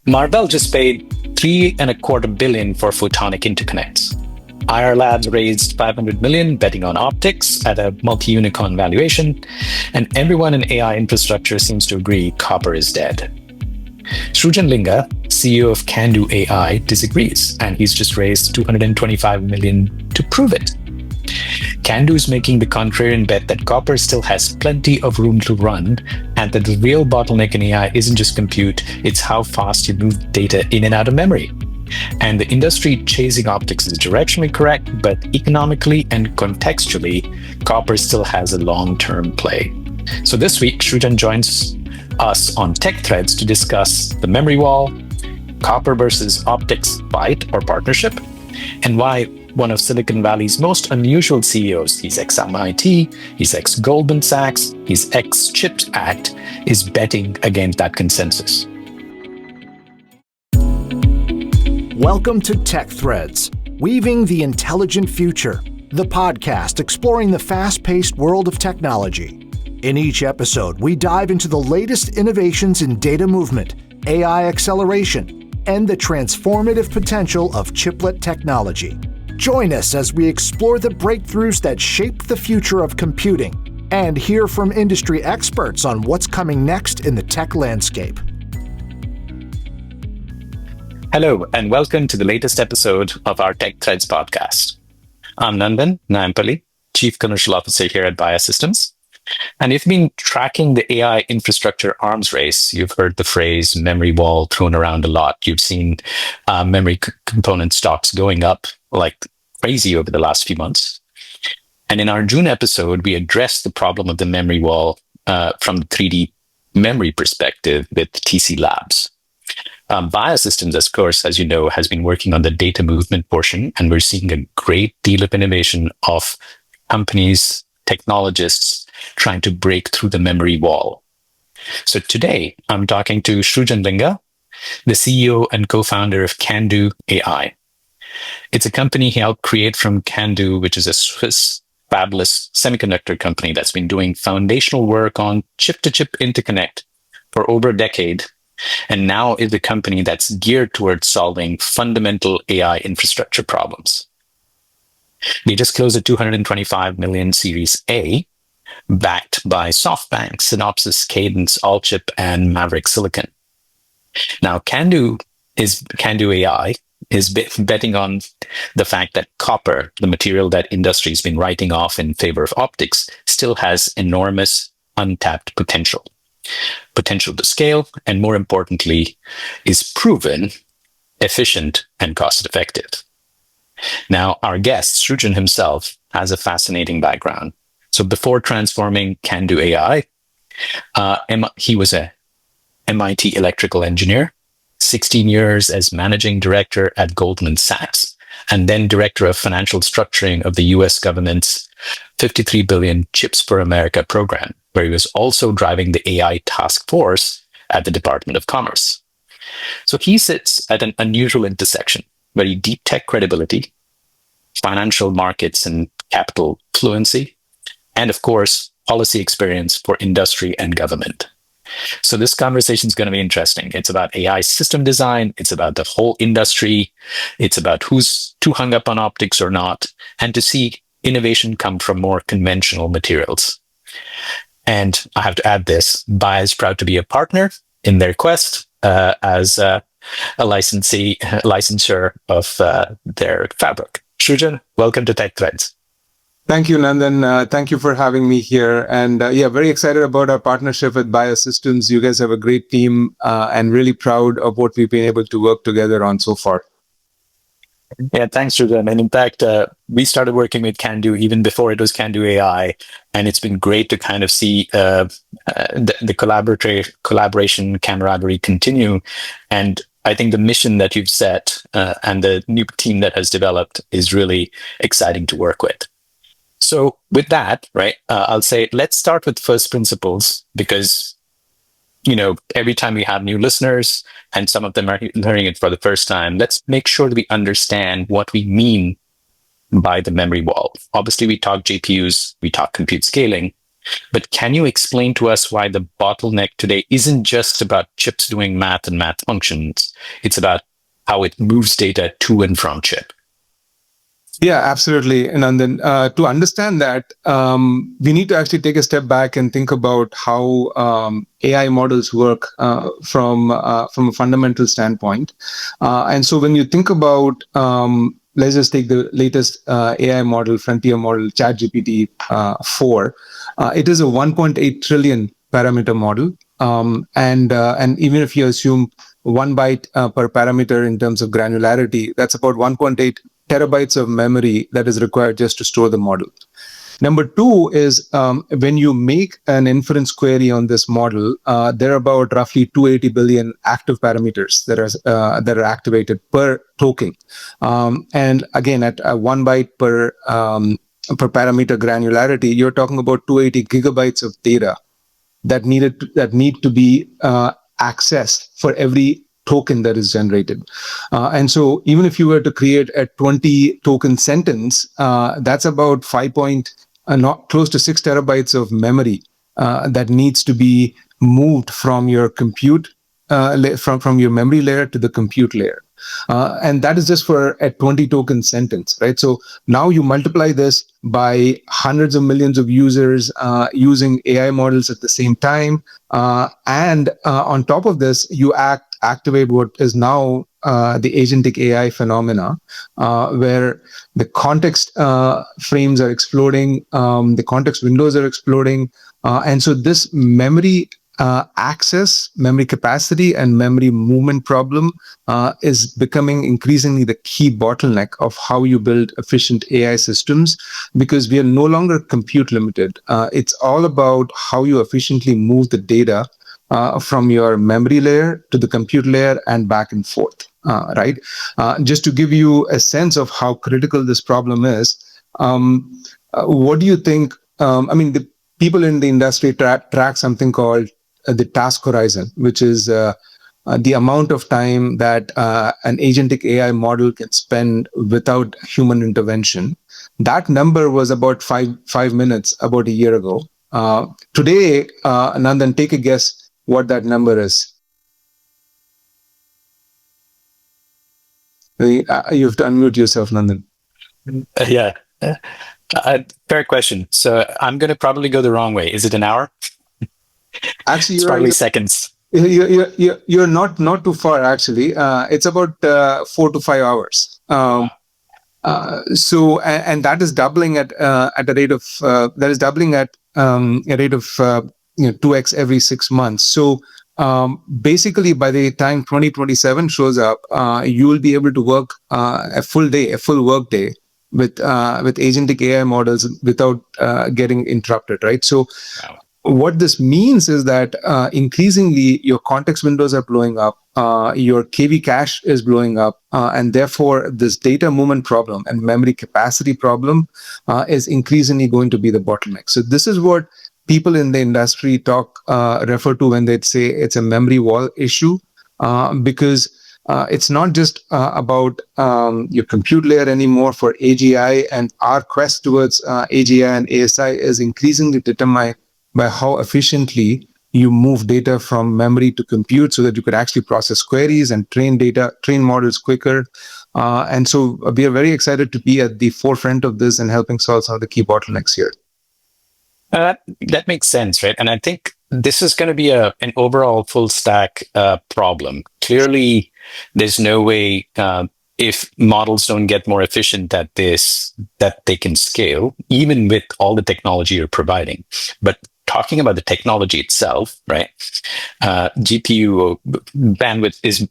Marvell just paid $3.25 billion for photonic interconnects. IR Labs raised $500 million betting on optics at a multi-unicorn valuation, and everyone in AI infrastructure seems to agree copper is dead. Srujan Linga, CEO of Kandou AI, disagrees, and he's just raised $225 million to prove it. Kandou is making the contrarian bet that copper still has plenty of room to run, and that the real bottleneck in AI isn't just compute, it's how fast you move data in and out of memory. And the industry chasing optics is directionally correct, but economically and contextually, copper still has a long-term play. So this week, Srujan joins us on Tech Threads to discuss the memory wall, copper versus optics fight or partnership, and why one of Silicon Valley's most unusual CEOs, he's ex-MIT, he's ex-Goldman Sachs, he's ex-CHIPS Act, is betting against that consensus. Welcome to Tech Threads, Weaving the Intelligent Future, the podcast exploring the fast-paced world of technology. In each episode, we dive into the latest innovations in data movement, AI acceleration, and the transformative potential of chiplet technology. Join us as we explore the breakthroughs that shape the future of computing and hear from industry experts on what's coming next in the tech landscape. Hello, and welcome to the latest episode of our Tech Threads podcast. I'm Nandan Nayampally, Chief Commercial Officer here at Biosystems. And if you've been tracking the AI infrastructure arms race, you've heard the phrase memory wall thrown around a lot. You've seen memory component stocks going up like crazy over the last few months. And in our June episode, we addressed the problem of the memory wall from the 3D memory perspective with TC Labs. Biosystems, of course, as you know, has been working on the data movement portion, and we're seeing a great deal of innovation of companies, technologists trying to break through the memory wall. So today, I'm talking to Srujan Linga, the CEO and co-founder of Kandou AI. It's a company he helped create from Kandou, which is a Swiss fabless semiconductor company that's been doing foundational work on chip-to-chip interconnect for over a decade, and now is a company that's geared towards solving fundamental AI infrastructure problems. They just closed a $225 million Series A, backed by SoftBank, Synopsys, Cadence, Allchip, and Maverick Silicon. Now, Kandou AI is betting on the fact that copper, the material that industry has been writing off in favor of optics, still has enormous untapped potential to scale, and more importantly, is proven, efficient, and cost-effective. Now, our guest, Srujan himself, has a fascinating background. So before transforming Kandou AI, he was a MIT electrical engineer, 16 years as managing director at Goldman Sachs, and then director of financial structuring of the US government's $53 billion Chips for America program, where he was also driving the AI task force at the Department of Commerce. So he sits at an unusual intersection, very deep tech credibility, financial markets and capital fluency, and of course, policy experience for industry and government. So this conversation is going to be interesting. It's about AI system design. It's about the whole industry. It's about who's too hung up on optics or not, and to see innovation come from more conventional materials. And I have to add this, Bio is proud to be a partner in their quest as a licensor of their fabric. Srujan, welcome to Tech Threads. Thank you, Nandan. Thank you for having me here. And very excited about our partnership with Biosystems. You guys have a great team and really proud of what we've been able to work together on so far. Yeah, thanks, Srujan. And in fact, we started working with Kandou even before it was Kandou AI. And it's been great to kind of see the collaboration, camaraderie continue. And I think the mission that you've set and the new team that has developed is really exciting to work with. So with that, right, I'll say, let's start with first principles, because, every time we have new listeners and some of them are learning it for the first time, let's make sure that we understand what we mean by the memory wall. Obviously, we talk GPUs, we talk compute scaling, But can you explain to us why the bottleneck today isn't just about chips doing math and math functions? It's about how it moves data to and from chip. Yeah, absolutely. And then to understand that, we need to actually take a step back and think about how AI models work from a fundamental standpoint. And so when you think about, let's just take the latest AI model, frontier model, ChatGPT 4. It is a 1.8 trillion parameter model. And even if you assume 1 byte per parameter in terms of granularity, that's about 1.8 terabytes of memory that is required just to store the model. Number two is when you make an inference query on this model, there are about roughly 280 billion active parameters that are activated per token. And again, at 1 byte per parameter granularity, you're talking about 280 gigabytes of data that need to be accessed for every token that is generated. And so even if you were to create a 20 token sentence, that's about not close to 6 terabytes of memory that needs to be moved from your compute from your memory layer to the compute layer. And that is just for a 20 token sentence, right? So now you multiply this by hundreds of millions of users using AI models at the same time. And on top of this, you activate what is now the agentic AI phenomena, where the context frames are exploding, the context windows are exploding. And so this memory access, memory capacity, and memory movement problem is becoming increasingly the key bottleneck of how you build efficient AI systems, because we are no longer compute limited. It's all about how you efficiently move the data from your memory layer to the compute layer and back and forth, right? Just to give you a sense of how critical this problem is, what do you think? The people in the industry track something called the task horizon, which is the amount of time that an agentic AI model can spend without human intervention. That number was about five minutes about a year ago. Today, Nandan, take a guess what that number is. You have to unmute yourself, Nandan. Yeah. Fair question. So I'm going to probably go the wrong way. Is it an hour? Actually, it's probably seconds. You're not too far, actually. It's about 4 to 5 hours. So and that is doubling at a rate of a rate of 2x every 6 months. So basically, by the time 2027 shows up, you will be able to work a full work day with agentic AI models without getting interrupted, right? So what this means is that increasingly your context windows are blowing up, your KV cache is blowing up, and therefore this data movement problem and memory capacity problem is increasingly going to be the bottleneck. So this is what people in the industry refer to when they say it's a memory wall issue, because it's not just about your compute layer anymore for AGI, and our quest towards AGI and ASI is increasingly determined by how efficiently you move data from memory to compute so that you could actually process queries and train models quicker. And so we are very excited to be at the forefront of this and helping solve some of the key bottlenecks here. That makes sense, right? And I think this is going to be an overall full stack problem. Clearly, there's no way if models don't get more efficient at this, that they can scale, even with all the technology you're providing. But talking about the technology itself, right? GPU bandwidth is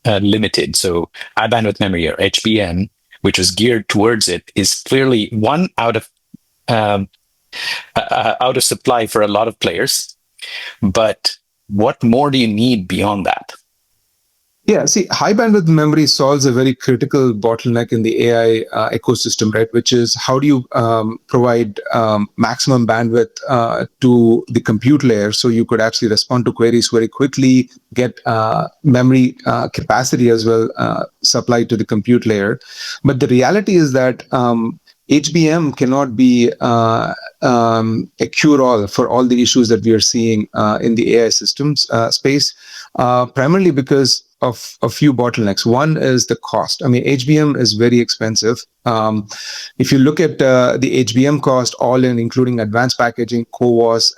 limited. So high bandwidth memory, or HBM, which was geared towards it, is clearly one out of supply for a lot of players. But what more do you need beyond that? Yeah, see, high bandwidth memory solves a very critical bottleneck in the AI ecosystem, right? Which is how do you provide maximum bandwidth to the compute layer so you could actually respond to queries very quickly, get memory capacity as well supplied to the compute layer. But the reality is that HBM cannot be a cure-all for all the issues that we are seeing in the AI systems space, primarily because of a few bottlenecks. One is the cost. I mean, HBM is very expensive. If you look at the HBM cost, all in, including advanced packaging, CoWoS,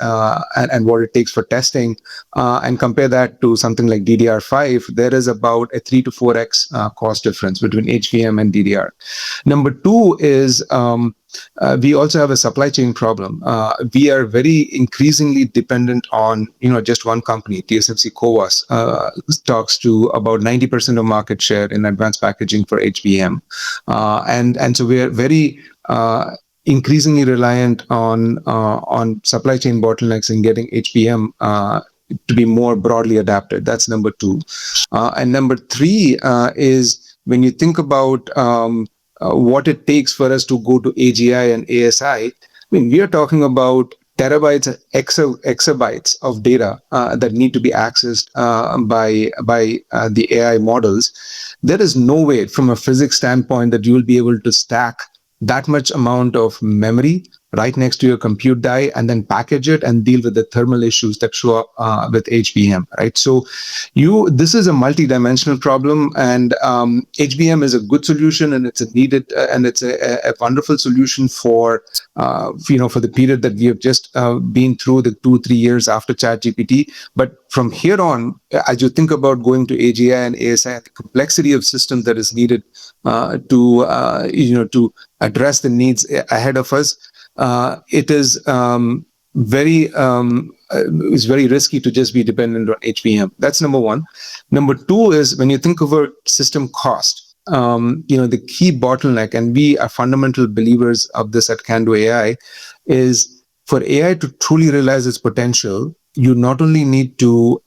and what it takes for testing, and compare that to something like DDR5, there is about a 3 to 4x cost difference between HBM and DDR. Number two is we also have a supply chain problem. We are very increasingly dependent on just one company. TSMC CoWoS talks to about 90% of market share in advanced packaging for HBM, and so we are very increasingly reliant on supply chain bottlenecks and getting HBM to be more broadly adapted. That's number two. And number three is when you think about what it takes for us to go to AGI and ASI. I mean, we are talking about terabytes, exabytes of data that need to be accessed by the AI models. There is no way, from a physics standpoint, that you will be able to stack that much amount of memory right next to your compute die and then package it and deal with the thermal issues that show up with HBM, right? So this is a multi-dimensional problem, and HBM is a good solution, and it's a needed and it's a wonderful solution for for the period that we have just been through, the 2-3 years after ChatGPT. But from here on, as you think about going to AGI and ASI, the complexity of systems that is needed to address the needs ahead of us, it is very risky to just be dependent on HBM. That's number one. Number two is when you think about system cost, the key bottleneck, and we are fundamental believers of this at Kandou AI, is for AI to truly realize its potential, you not only need to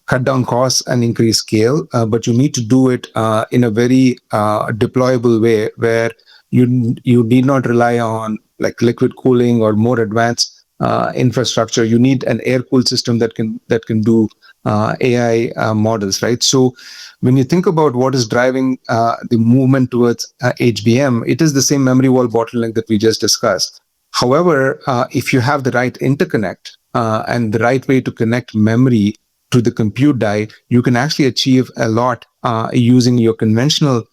cut down costs and increase scale, but you need to do it in a very deployable way where you need not rely on like liquid cooling or more advanced infrastructure. You need an air-cooled system that can do AI models, right? So when you think about what is driving the movement towards HBM, it is the same memory wall bottleneck that we just discussed. However, if you have the right interconnect and the right way to connect memory to the compute die, you can actually achieve a lot using your conventional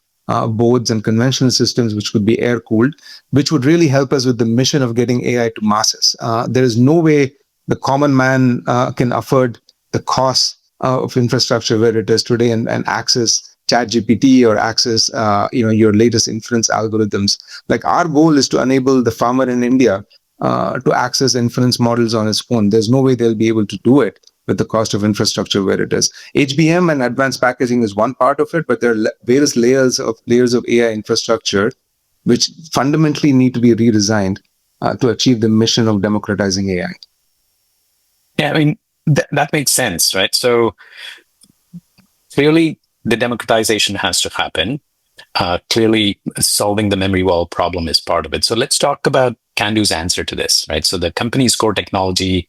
boards and conventional systems, which could be air cooled, which would really help us with the mission of getting AI to masses. There is no way the common man can afford the cost of infrastructure where it is today and access ChatGPT or access your latest inference algorithms. Like, our goal is to enable the farmer in India to access inference models on his phone. There's no way they'll be able to do it with the cost of infrastructure where it is. HBM and advanced packaging is one part of it, but there are various layers of AI infrastructure which fundamentally need to be redesigned to achieve the mission of democratizing AI. Yeah, I mean, that makes sense, right? So clearly the democratization has to happen. Clearly solving the memory wall problem is part of it. So let's talk about Kandou's answer to this, right? So the company's core technology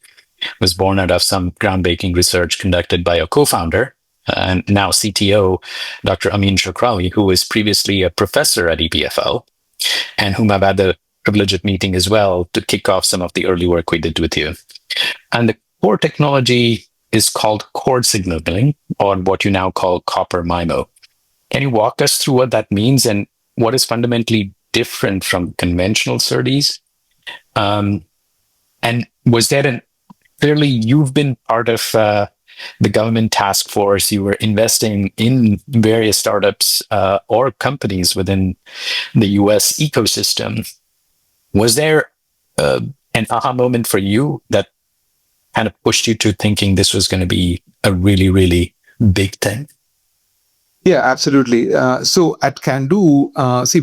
was born out of some groundbreaking research conducted by a co-founder and now CTO, Dr. Amin Chakrawi, who was previously a professor at EPFL and whom I've had the privilege of meeting as well to kick off some of the early work we did with you. And the core technology is called Chord signaling, or what you now call copper MIMO. Can you walk us through what that means and what is fundamentally different from conventional SerDes? And was there clearly you've been part of the government task force. You were investing in various startups or companies within the US ecosystem. Was there an aha moment for you that kind of pushed you to thinking this was going to be a really, really big thing? Yeah, absolutely. So at Kandou,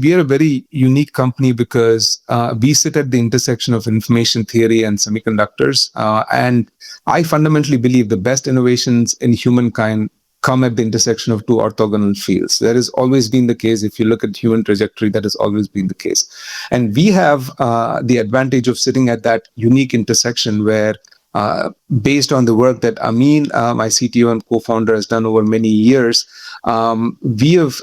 we are a very unique company because we sit at the intersection of information theory and semiconductors. And I fundamentally believe the best innovations in humankind come at the intersection of two orthogonal fields. That has always been the case. If you look at human trajectory, that has always been the case. And we have the advantage of sitting at that unique intersection where based on the work that Amin, my CTO and co-founder, has done over many years, we have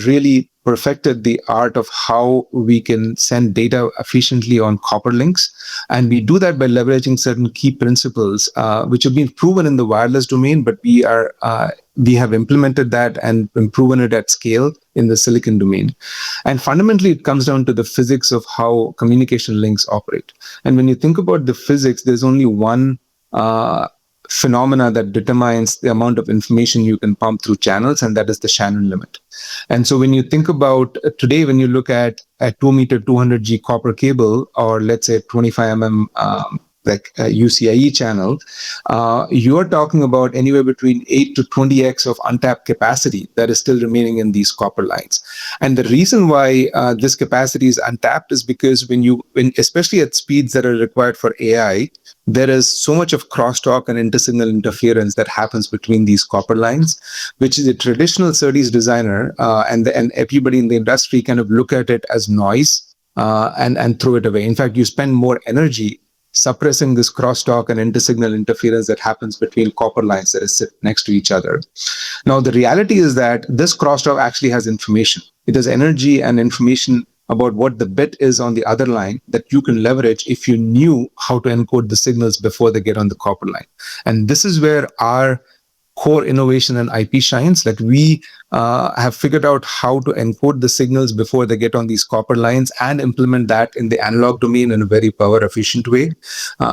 really perfected the art of how we can send data efficiently on copper links. And we do that by leveraging certain key principles, which have been proven in the wireless domain, but we have implemented that and proven it at scale in the silicon domain. And fundamentally, it comes down to the physics of how communication links operate. And when you think about the physics, there's only one phenomena that determines the amount of information you can pump through channels, and that is the Shannon limit. And so when you think about today, when you look at a 2-meter 200G copper cable, or let's say 25 like a UCIe channel, you are talking about anywhere between 8 to 20x of untapped capacity that is still remaining in these copper lines. And the reason why this capacity is untapped is because especially at speeds that are required for AI, there is so much of crosstalk and intersignal interference that happens between these copper lines, which is a traditional SerDes designer and everybody in the industry kind of look at it as noise and throw it away. In fact, you spend more energy suppressing this crosstalk and intersignal interference that happens between copper lines that sit next to each other. Now, the reality is that this crosstalk actually has information. It has energy and information about what the bit is on the other line that you can leverage if you knew how to encode the signals before they get on the copper line. And this is where our core innovation and IP shines. Like we have figured out how to encode the signals before they get on these copper lines and implement that in the analog domain in a very power efficient way,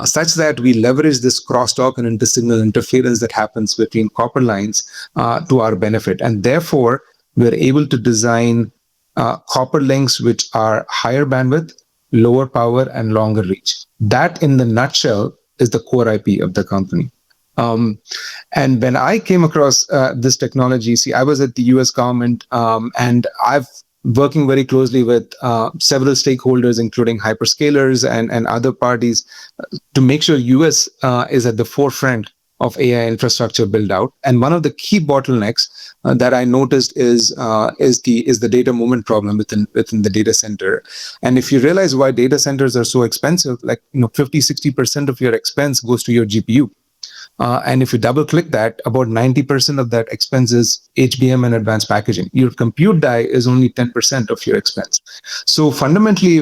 such that we leverage this crosstalk and intersignal interference that happens between copper lines to our benefit. And therefore, we're able to design copper links which are higher bandwidth, lower power, and longer reach. That, in the nutshell, is the core IP of the company. And when I came across this technology, see, I was at the US government, and I've working very closely with several stakeholders, including hyperscalers and other parties, to make sure US is at the forefront of AI infrastructure build out. And one of the key bottlenecks that I noticed is the data movement problem within the data center. And if you realize why data centers are so expensive, like 50-60% of your expense goes to your GPU. And if you double click that, about 90% of that expense is HBM and advanced packaging. Your compute die is only 10% of your expense. So fundamentally,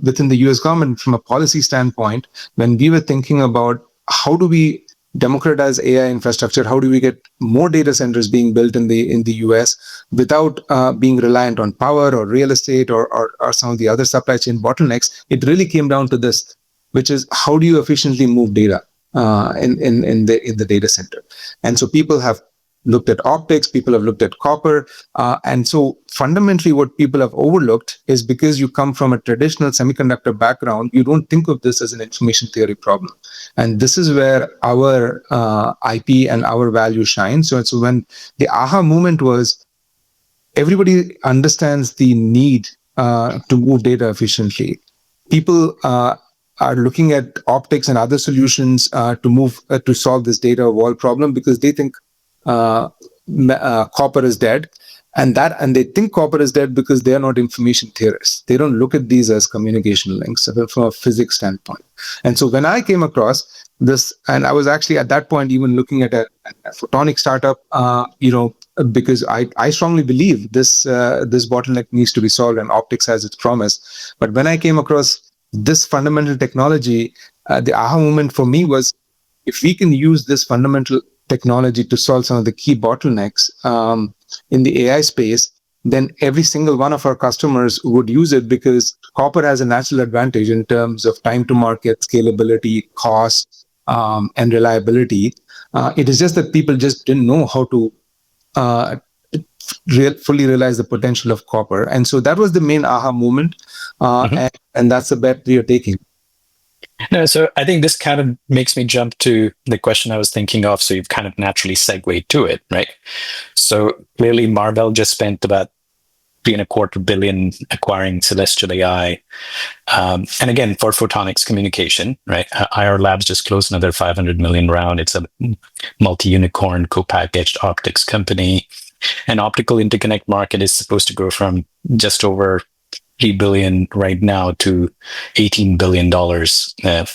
within the US government, from a policy standpoint, when we were thinking about how do we democratize AI infrastructure, how do we get more data centers being built in the US without being reliant on power or real estate or some of the other supply chain bottlenecks, it really came down to this, which is how do you efficiently move data in the data center. And so people have looked at optics, people have looked at copper, and so fundamentally what people have overlooked is because you come from a traditional semiconductor background, you don't think of this as an information theory problem. And this is where our IP and our value shine. So when the aha moment was, everybody understands the need to move data efficiently. People are looking at optics and other solutions to solve this data wall problem because they think copper is dead, and they think copper is dead because they are not information theorists. They don't look at these as communication links from a physics standpoint. And so when I came across this, and I was actually at that point even looking at a photonic startup, because I strongly believe this bottleneck needs to be solved, and optics has its promise. But when I came across this fundamental technology, the aha moment for me was, if we can use this fundamental technology to solve some of the key bottlenecks in the AI space, then every single one of our customers would use it because copper has a natural advantage in terms of time to market, scalability, cost, and reliability. It is just that people just didn't know how to fully realize the potential of copper. And so that was the main aha moment. And that's the bet we are taking. No, so I think this kind of makes me jump to the question I was thinking of. So you've kind of naturally segued to it, right? So clearly Marvell just spent about $3.25 billion acquiring Celestial AI. And again, for photonics communication, right? IR Labs just closed another 500 million round. It's a multi-unicorn co-packaged optics company. And optical interconnect market is supposed to go from just over $3 billion right now to $18 billion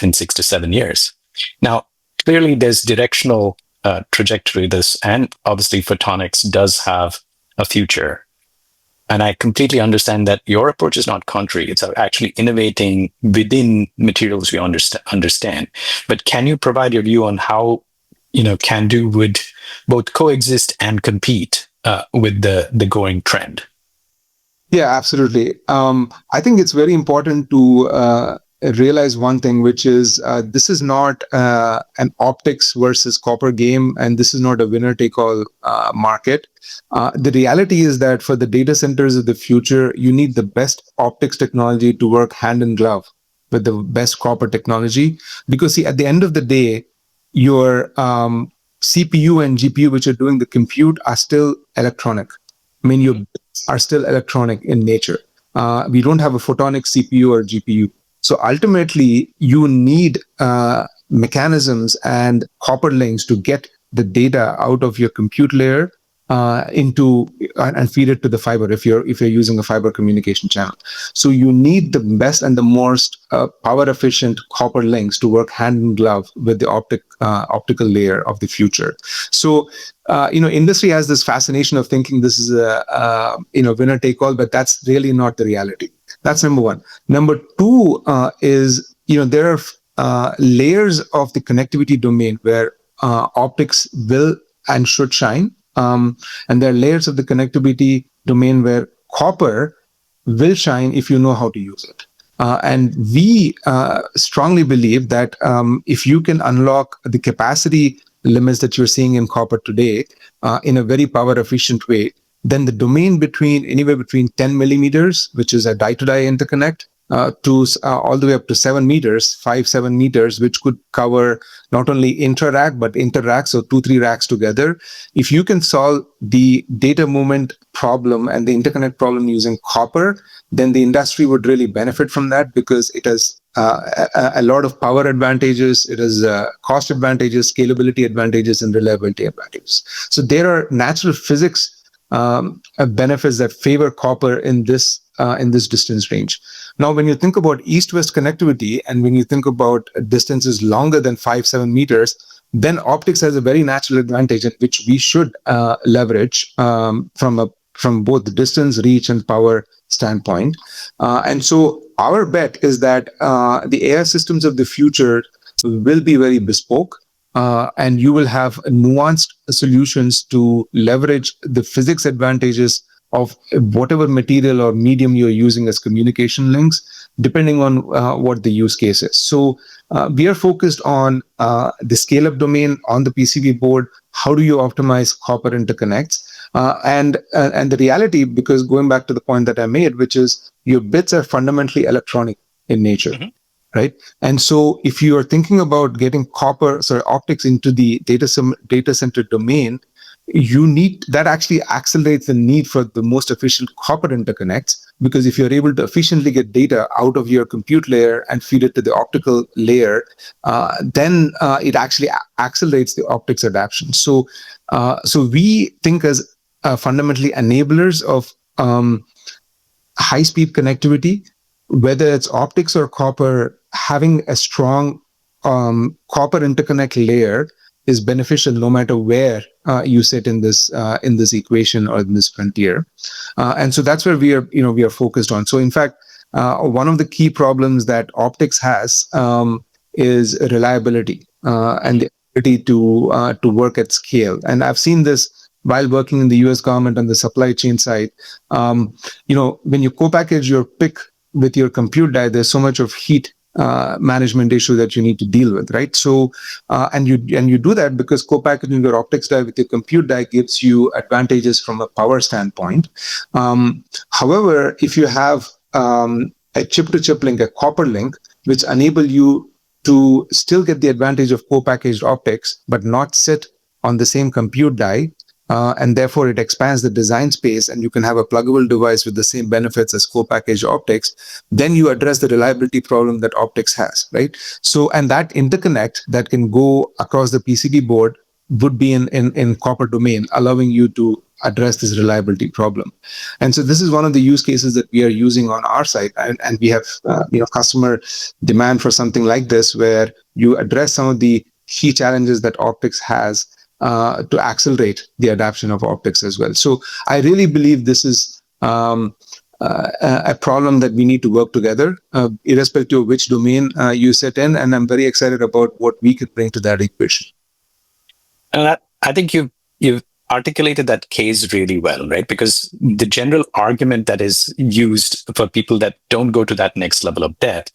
in 6 to 7 years. Now, clearly there's directional trajectory this, and obviously photonics does have a future. And I completely understand that your approach is not contrary. It's actually innovating within materials we understand. But can you provide your view on how, Kandou would both coexist and compete with the going trend? Yeah, absolutely. I think it's very important to realize one thing, which is this is not an optics versus copper game, and this is not a winner take all market. The reality is that for the data centers of the future, you need the best optics technology to work hand in glove with the best copper technology. Because, see, at the end of the day, your CPU and GPU, which are doing the compute, are still electronic. I mean, your bits are still electronic in nature. We don't have a photonic CPU or GPU. So ultimately, you need mechanisms and copper links to get the data out of your compute layer into and feed it to the fiber if you're using a fiber communication channel. So you need the best and the most power efficient copper links to work hand in glove with the optical layer of the future. So industry has this fascination of thinking this is a winner take all, but that's really not the reality. That's number one. Number two is there are layers of the connectivity domain where optics will and should shine. And there are layers of the connectivity domain where copper will shine if you know how to use it. And we strongly believe that if you can unlock the capacity limits that you're seeing in copper today in a very power efficient way, then the domain anywhere between 10 millimeters, which is a die-to-die interconnect, to all the way up to 7 meters, 7 meters, which could cover not only intra-rack, but inter-rack, so 2-3 racks together. If you can solve the data movement problem and the interconnect problem using copper, then the industry would really benefit from that because it has a lot of power advantages, it has cost advantages, scalability advantages, and reliability advantages. So there are natural physics benefits that favor copper in this distance range. Now, when you think about east-west connectivity and when you think about distances longer than 5-7 meters, then optics has a very natural advantage in which we should leverage from both the distance, reach, and power standpoint. And so our bet is that the AI systems of the future will be very bespoke. And you will have nuanced solutions to leverage the physics advantages of whatever material or medium you're using as communication links, depending on what the use case is. So we are focused on the scale-up domain on the PCB board. How do you optimize copper interconnects? And the reality, because going back to the point that I made, which is your bits are fundamentally electronic in nature. Mm-hmm. Right. And so if you are thinking about getting optics into the data center domain, that actually accelerates the need for the most efficient copper interconnects, because if you're able to efficiently get data out of your compute layer and feed it to the optical layer, then it actually accelerates the optics adoption. So we think as fundamentally enablers of high-speed connectivity, whether it's optics or copper, having a strong copper interconnect layer is beneficial no matter where you sit in this equation or in this frontier. And so that's where we are focused on. So in fact, one of the key problems that optics has is reliability and the ability to work at scale. And I've seen this while working in the US government on the supply chain side. When you co-package your PIC with your compute die, there's so much of heat management issue that you need to deal with, right? So, and you do that because co-packaging your optics die with your compute die gives you advantages from a power standpoint. However, if you have a chip-to-chip link, a copper link, which enable you to still get the advantage of co-packaged optics, but not sit on the same compute die, and therefore it expands the design space and you can have a pluggable device with the same benefits as co-packaged optics, then you address the reliability problem that optics has, right? So, and that interconnect that can go across the PCB board would be in copper domain, allowing you to address this reliability problem. And so this is one of the use cases that we are using on our side, and we have customer demand for something like this, where you address some of the key challenges that optics has to accelerate the adoption of optics as well. So I really believe this is a problem that we need to work together, irrespective of which domain you sit in. And I'm very excited about what we could bring to that equation. And I think you've articulated that case really well, right? Because the general argument that is used for people that don't go to that next level of depth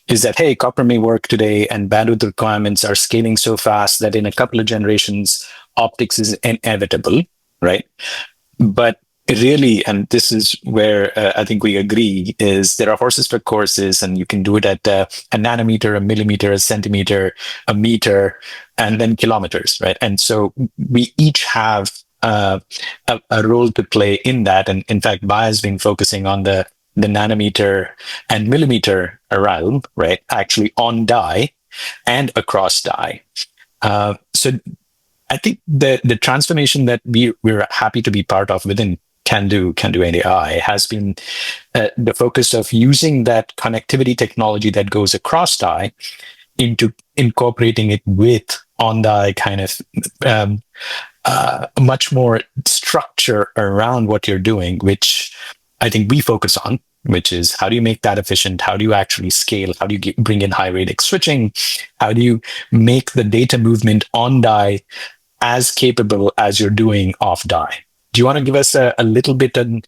is that, hey, copper may work today and bandwidth requirements are scaling so fast that in a couple of generations, optics is inevitable, right? But really, and this is where I think we agree, is there are horses for courses, and you can do it at a nanometer, a millimeter, a centimeter, a meter, and then kilometers, right? And so we each have a role to play in that. And in fact, Bai has been focusing on the nanometer and millimeter realm, right? Actually on die and across die. So I think the transformation that we're happy to be part of within Kandou AI has been the focus of using that connectivity technology that goes across die into incorporating it with on die kind of much more structure around what you're doing, which I think we focus on, which is how do you make that efficient? How do you actually scale? How do you bring in high radix switching? How do you make the data movement on die as capable as you're doing off die? Do you want to give us a little bit on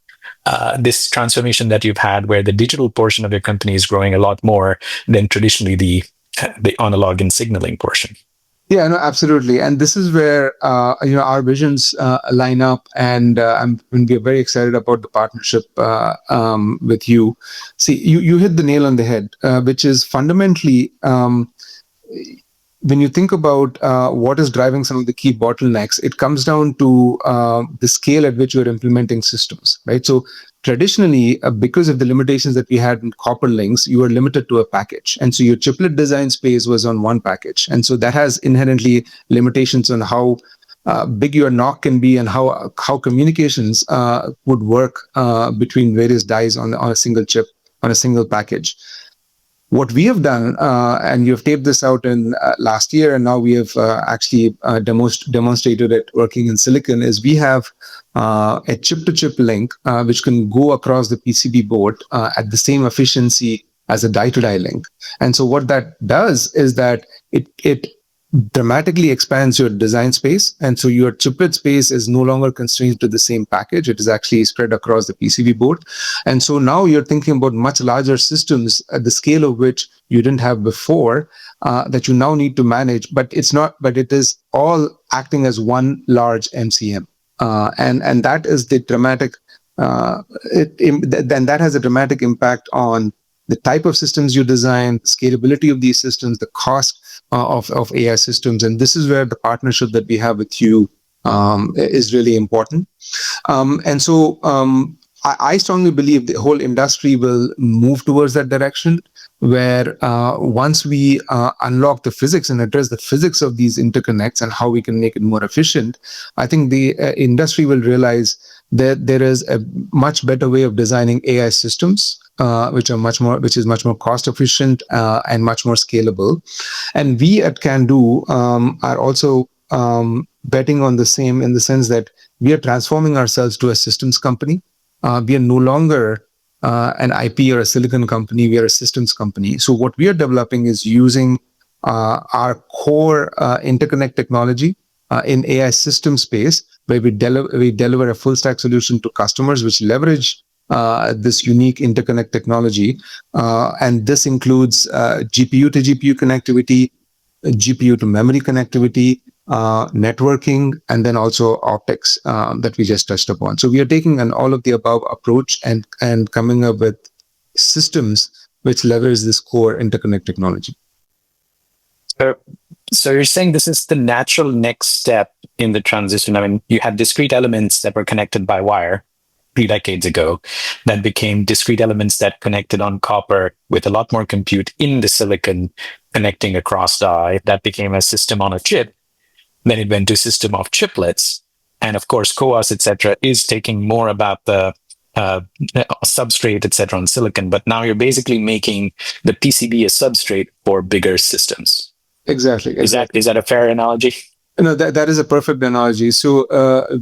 this transformation that you've had where the digital portion of your company is growing a lot more than traditionally the analog and signaling portion? Yeah, no, absolutely. And this is where our visions line up, and I'm going to be very excited about the partnership with you. See, you hit the nail on the head, which is fundamentally when you think about what is driving some of the key bottlenecks, it comes down to the scale at which you're implementing systems, right? So traditionally, because of the limitations that we had in copper links, you were limited to a package. And so your chiplet design space was on one package. And so that has inherently limitations on how big your NOC can be and how communications would work between various dies on a single chip, on a single package. What we have done, and you've taped this out in last year, and now we have actually demonstrated it working in silicon, is we have a chip-to-chip link which can go across the PCB board at the same efficiency as a die-to-die link. And so what that does is that it dramatically expands your design space. And so your chiplet space is no longer constrained to the same package. It is actually spread across the PCB board. And so now you're thinking about much larger systems at the scale of which you didn't have before that you now need to manage. But it is all acting as one large MCM. And that is the dramatic, then that has a dramatic impact on the type of systems you design, scalability of these systems, the cost of AI systems. And this is where the partnership that we have with you is really important. And so I strongly believe the whole industry will move towards that direction, where once we unlock the physics and address the physics of these interconnects and how we can make it more efficient, I think the industry will realize that there is a much better way of designing AI systems, which is much more cost efficient and much more scalable. And we at Kandou are also betting on the same, in the sense that we are transforming ourselves to a systems company. We are no longer an IP or a silicon company. We are a systems company. So what we are developing is using our core interconnect technology in AI system space, where we deliver a full stack solution to customers which leverage this unique interconnect technology. And this includes GPU to GPU connectivity, GPU to memory connectivity, networking, and then also optics that we just touched upon. So we are taking an all of the above approach and coming up with systems which leverage this core interconnect technology. So you're saying this is the natural next step in the transition. I mean, you had discrete elements that were connected by wire 3 decades ago that became discrete elements that connected on copper with a lot more compute in the silicon connecting across die. That became a system on a chip. Then it went to system of chiplets. And of course, CoWoS, et cetera, is taking more about the substrate, et cetera, on silicon. But now you're basically making the PCB a substrate for bigger systems. Exactly. Is that a fair analogy? No, that is a perfect analogy. So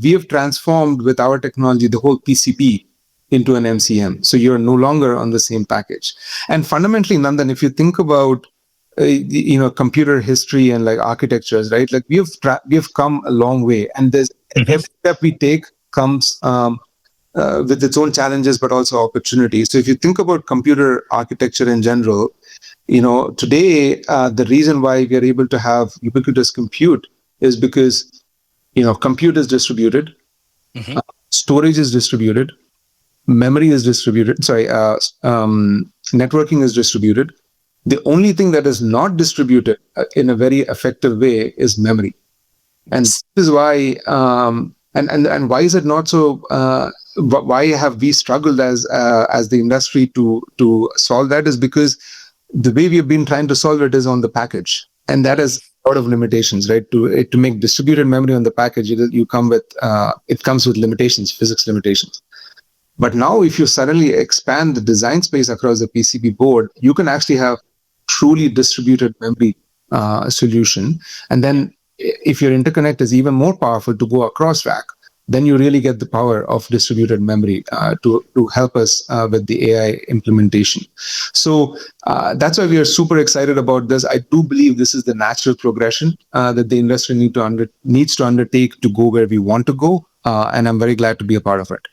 we have transformed with our technology the whole PCB into an MCM. So you're no longer on the same package. And fundamentally, Nandan, if you think about computer history and like architectures, right? Like we have come a long way, and there's Mhm. every step we take comes with its own challenges, but also opportunities. So if you think about computer architecture in general, today the reason why we are able to have ubiquitous compute is because compute is distributed, Mhm. storage is distributed, memory is distributed. Sorry, networking is distributed. The only thing that is not distributed in a very effective way is memory. And Yes. this is why and why is it not so why have we struggled as the industry to solve that, is because the way we have been trying to solve it is on the package, and that has a lot of limitations, right? To make distributed memory on the package, you come with it comes with limitations, physics limitations. But now, if you suddenly expand the design space across the PCB board, you can actually have truly distributed memory solution. And then, if your interconnect is even more powerful to go across rack, then you really get the power of distributed memory to help us with the AI implementation. So that's why we are super excited about this. I do believe this is the natural progression that the industry needs to undertake to go where we want to go, and I'm very glad to be a part of it.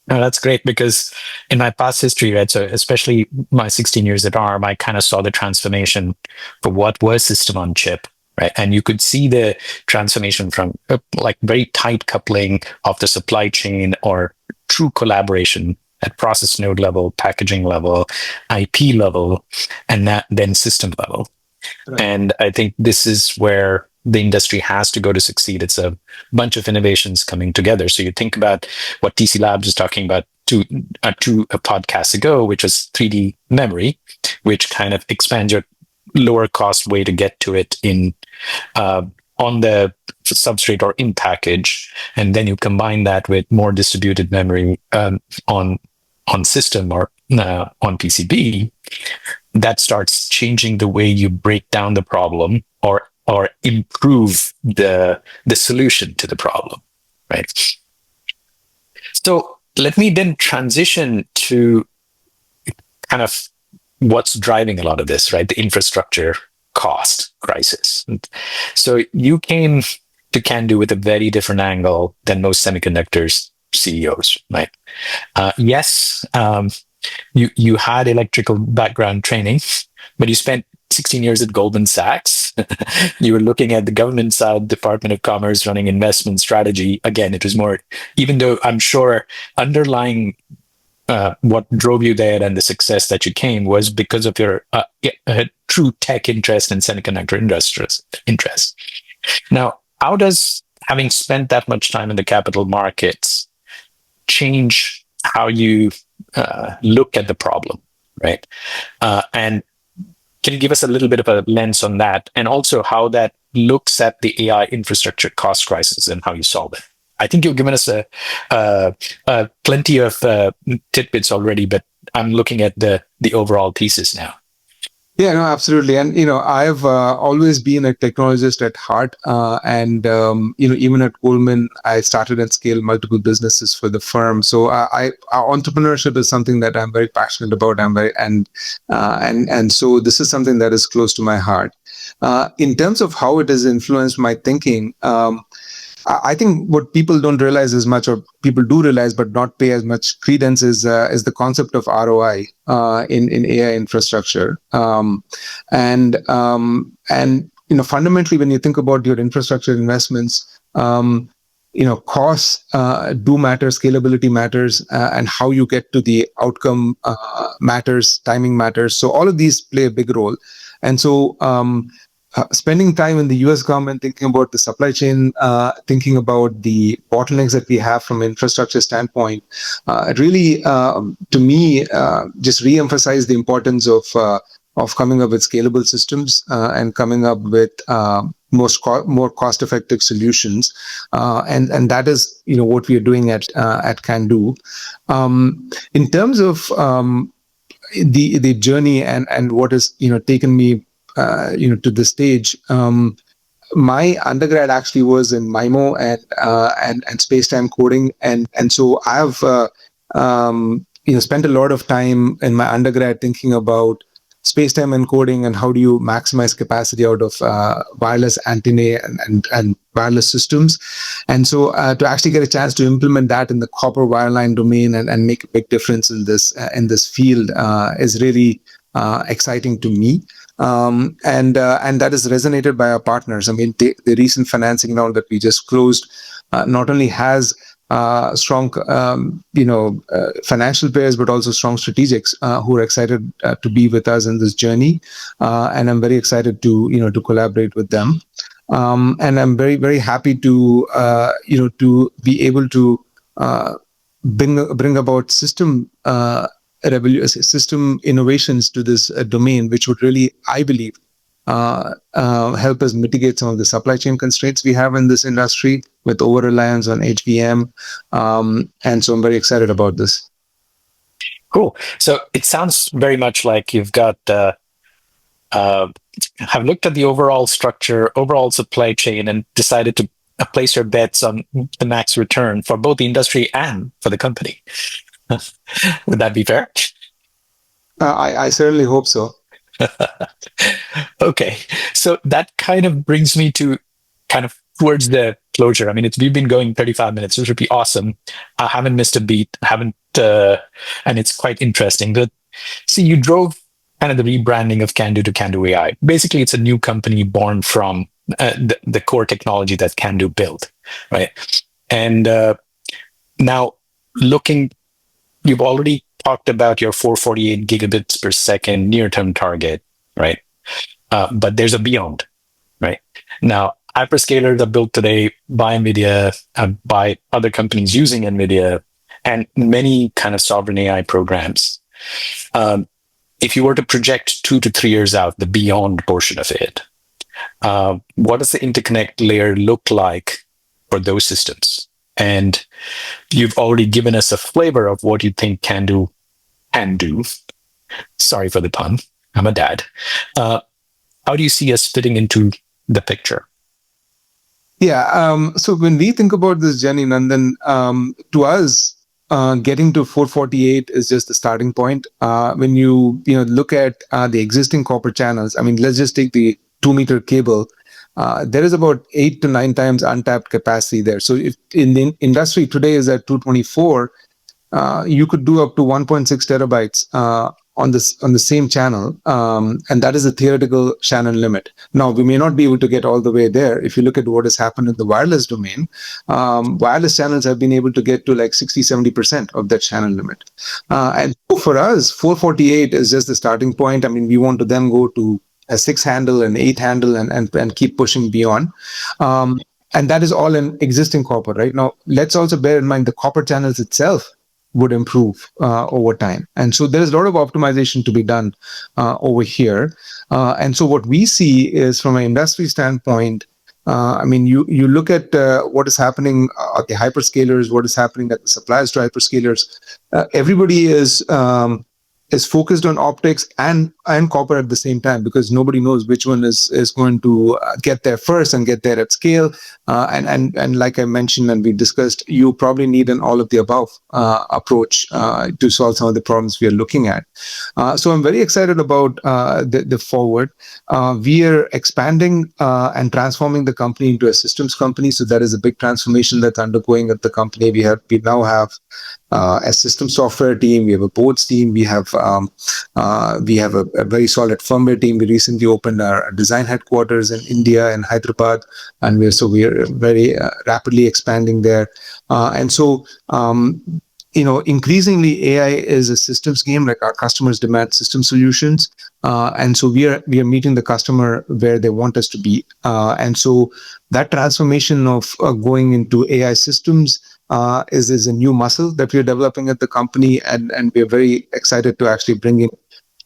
No, that's great because in my past history, right, so especially my 16 years at ARM, I kind of saw the transformation for what was system on chip, right? And you could see the transformation from like very tight coupling of the supply chain or true collaboration at process node level, packaging level, IP level, and that then system level. Right. And I think this is where the industry has to go to succeed. It's a bunch of innovations coming together. So you think about what TC Labs was talking about two podcasts ago, which was 3D memory, which kind of expands your lower cost way to get to it in on the substrate or in package, and then you combine that with more distributed memory on system or on PCB, that starts changing the way you break down the problem or improve the solution to the problem, right? So let me then transition to kind of what's driving a lot of this, right? The infrastructure cost crisis. So you came to Kandou with a very different angle than most semiconductors CEOs, right? Yes, you had electrical background training, but you spent 16 years at Goldman Sachs. You were looking at the government side, Department of Commerce, running investment strategy. Again, it was more, even though I'm sure underlying what drove you there and the success that you came was because of your true tech interest and semiconductor interest. Now, how does having spent that much time in the capital markets change how you look at the problem, right? And can you give us a little bit of a lens on that, and also how that looks at the AI infrastructure cost crisis and how you solve it? I think you've given us plenty of tidbits already, but I'm looking at the overall thesis now. Yeah, no, absolutely. And, I've always been a technologist at heart. And, even at Goldman, I started and scaled multiple businesses for the firm. So entrepreneurship is something that I'm very passionate about. And so this is something that is close to my heart. In terms of how it has influenced my thinking, I think what people don't realize as much, or people do realize but not pay as much credence, is the concept of ROI in AI infrastructure. And fundamentally, when you think about your infrastructure investments, costs do matter, scalability matters, and how you get to the outcome matters, timing matters. So all of these play a big role. And so spending time in the US government, thinking about the supply chain, thinking about the bottlenecks that we have from an infrastructure standpoint, it really, to me, just re-emphasized the importance of coming up with scalable systems and coming up with more cost-effective solutions, and that is what we are doing at Kandou. In terms of the journey and what has taken me to the stage. My undergrad actually was in MIMO and space-time coding, and so spent a lot of time in my undergrad thinking about space-time encoding and how do you maximize capacity out of wireless antennae and wireless systems. And so to actually get a chance to implement that in the copper wireline domain and make a big difference in this field is really exciting to me. And that has resonated by our partners. I mean, the recent financing round that we just closed not only has strong, financial players, but also strong strategics who are excited to be with us in this journey. And I'm very excited to collaborate with them. And I'm very, very happy to be able to bring about system innovations to this domain, which would really, I believe, help us mitigate some of the supply chain constraints we have in this industry with over-reliance on HBM. And so I'm very excited about this. Cool. So it sounds very much like you've got have looked at the overall structure, overall supply chain, and decided to place your bets on the max return for both the industry and for the company. Would that be fair? I certainly hope so. Okay, so that kind of brings me to kind of towards the closure. I mean, we've been going 35 minutes. This would be awesome. I haven't missed a beat. And it's quite interesting. But see, you drove kind of the rebranding of Kandou to Kandou AI. Basically, it's a new company born from the core technology that Kandou built, right? And now you've already talked about your 448 gigabits per second near-term target, right? But there's a beyond, right? Now, hyperscalers are built today by NVIDIA, by other companies using NVIDIA, and many kind of sovereign AI programs. If you were to project 2 to 3 years out, the beyond portion of it, what does the interconnect layer look like for those systems? And you've already given us a flavor of what you think Kandou can do. Sorry for the pun. I'm a dad. How do you see us fitting into the picture? Yeah. So when we think about this journey, Nandan, to us, getting to 448 is just the starting point. When you look at the existing copper channels, I mean, let's just take the 2-meter cable. There is about 8 to 9 times untapped capacity there. So if in the industry today is at 224, you could do up to 1.6 terabytes on the same channel, and that is a theoretical Shannon limit. Now, we may not be able to get all the way there. If you look at what has happened in the wireless domain, wireless channels have been able to get to like 60-70% of that Shannon limit. And so for us, 448 is just the starting point. I mean, we want to then go to a 6 handle, an 8 handle, and keep pushing beyond. And that is all in existing copper, right? Now, let's also bear in mind the copper channels itself would improve over time. And so there's a lot of optimization to be done over here. And so what we see is from an industry standpoint, I mean, you look at what is happening at the hyperscalers, what is happening at the suppliers to hyperscalers. Everybody is focused on optics and copper at the same time, because nobody knows which one is going to get there first and get there at scale. And like I mentioned and we discussed, you probably need an all of the above approach to solve some of the problems we are looking at. So I'm very excited about the forward. We are expanding and transforming the company into a systems company. So that is a big transformation that's undergoing at the company. We now have a system software team, we have a boards team, we have a very solid firmware team. We recently opened our design headquarters in India and Hyderabad, and we are very rapidly expanding there. And so increasingly AI is a systems game. Like our customers demand system solutions, and so we are meeting the customer where they want us to be. And so that transformation of going into AI systems is a new muscle that we're developing at the company, and we're very excited to actually bring in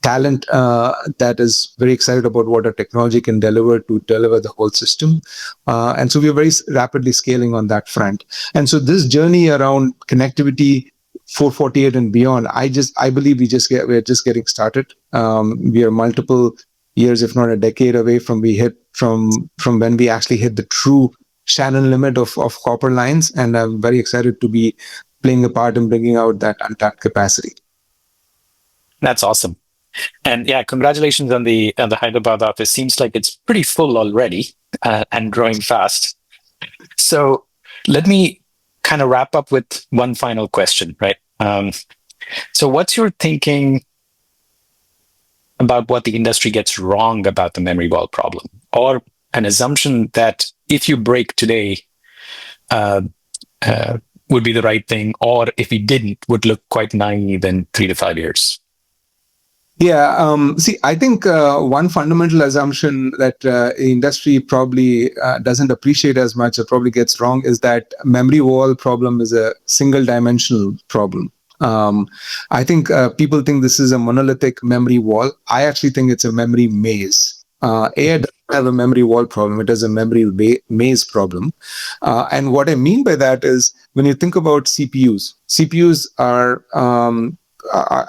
talent that is very excited about what our technology can deliver to deliver the whole system. And so we're very rapidly scaling on that front. And so this journey around connectivity, 448 and beyond, I believe we're just getting started. We are multiple years, if not a decade away from when we actually hit the true Shannon limit of copper lines, and I'm very excited to be playing a part in bringing out that untapped capacity. That's awesome. And yeah, congratulations on the Hyderabad office. Seems like it's pretty full already and growing fast. So let me kind of wrap up with one final question, right? So what's your thinking about what the industry gets wrong about the memory wall problem, or an assumption that if you break today would be the right thing, or if we didn't, would look quite naive in 3 to 5 years? Yeah, see, I think one fundamental assumption that the industry probably doesn't appreciate as much, or probably gets wrong, is that memory wall problem is a single dimensional problem. I think people think this is a monolithic memory wall. I actually think it's a memory maze. AI doesn't have a memory wall problem. It has a memory maze problem. And what I mean by that is, when you think about CPUs are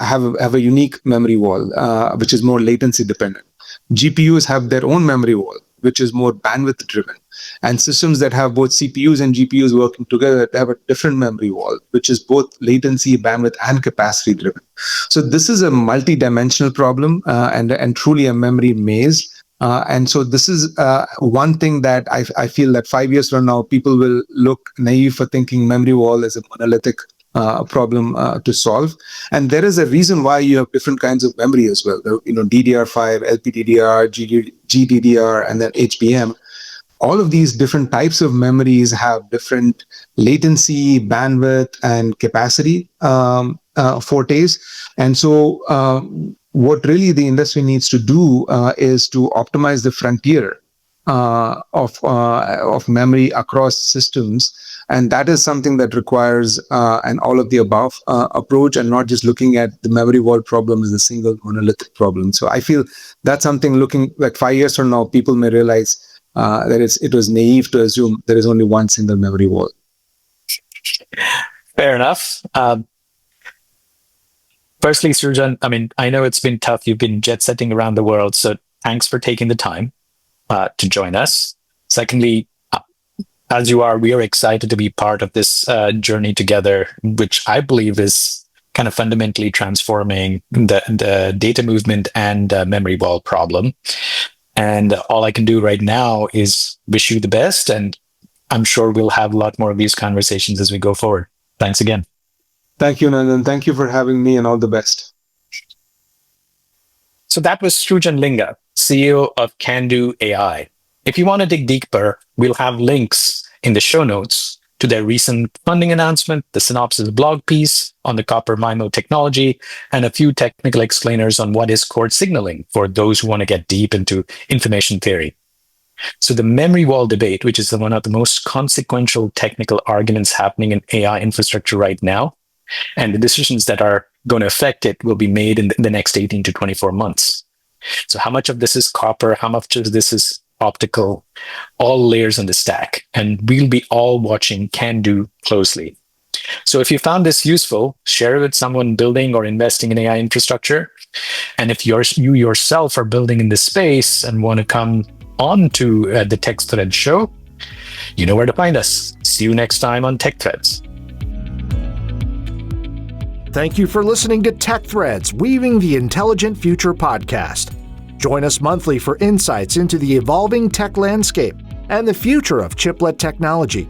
have a unique memory wall, which is more latency dependent. GPUs have their own memory wall, which is more bandwidth driven. And systems that have both CPUs and GPUs working together have a different memory wall, which is both latency, bandwidth, and capacity driven. So this is a multi-dimensional problem and truly a memory maze. And so this is one thing that I feel that 5 years from now, people will look naive for thinking memory wall is a monolithic problem to solve. And there is a reason why you have different kinds of memory as well. DDR5, LPDDR, GDDR, and then HBM. All of these different types of memories have different latency, bandwidth, and capacity fortes. And so what really the industry needs to do is to optimize the frontier of memory across systems. And that is something that requires an all of the above approach, and not just looking at the memory wall problem as a single monolithic problem. So I feel that's something, looking like 5 years from now, people may realize that it was naive to assume there is only one single memory wall. Fair enough. Firstly, Srujan, I know it's been tough. You've been jet setting around the world, so thanks for taking the time to join us. Secondly, as you are, we are excited to be part of this journey together, which I believe is kind of fundamentally transforming the data movement and memory wall problem. And all I can do right now is wish you the best. And I'm sure we'll have a lot more of these conversations as we go forward. Thanks again. Thank you, Nandan. Thank you for having me, and all the best. So that was Srujan Linga, CEO of Kandou AI. If you want to dig deeper, we'll have links in the show notes to their recent funding announcement, the Synopsys blog piece on the copper MIMO technology, and a few technical explainers on what is Chord signaling for those who want to get deep into information theory. So the memory wall debate, which is one of the most consequential technical arguments happening in AI infrastructure right now, and the decisions that are going to affect it will be made in the next 18 to 24 months. So how much of this is copper? How much of this is optical? All layers on the stack. And we'll be all watching Kandou closely. So if you found this useful, share it with someone building or investing in AI infrastructure. And if you yourself are building in this space and want to come on to the Tech Threads show, you know where to find us. See you next time on Tech Threads. Thank you for listening to Tech Threads, Weaving the Intelligent Future podcast. Join us monthly for insights into the evolving tech landscape and the future of chiplet technology.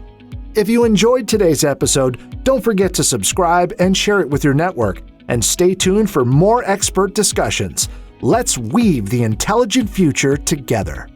If you enjoyed today's episode, don't forget to subscribe and share it with your network, and stay tuned for more expert discussions. Let's weave the intelligent future together.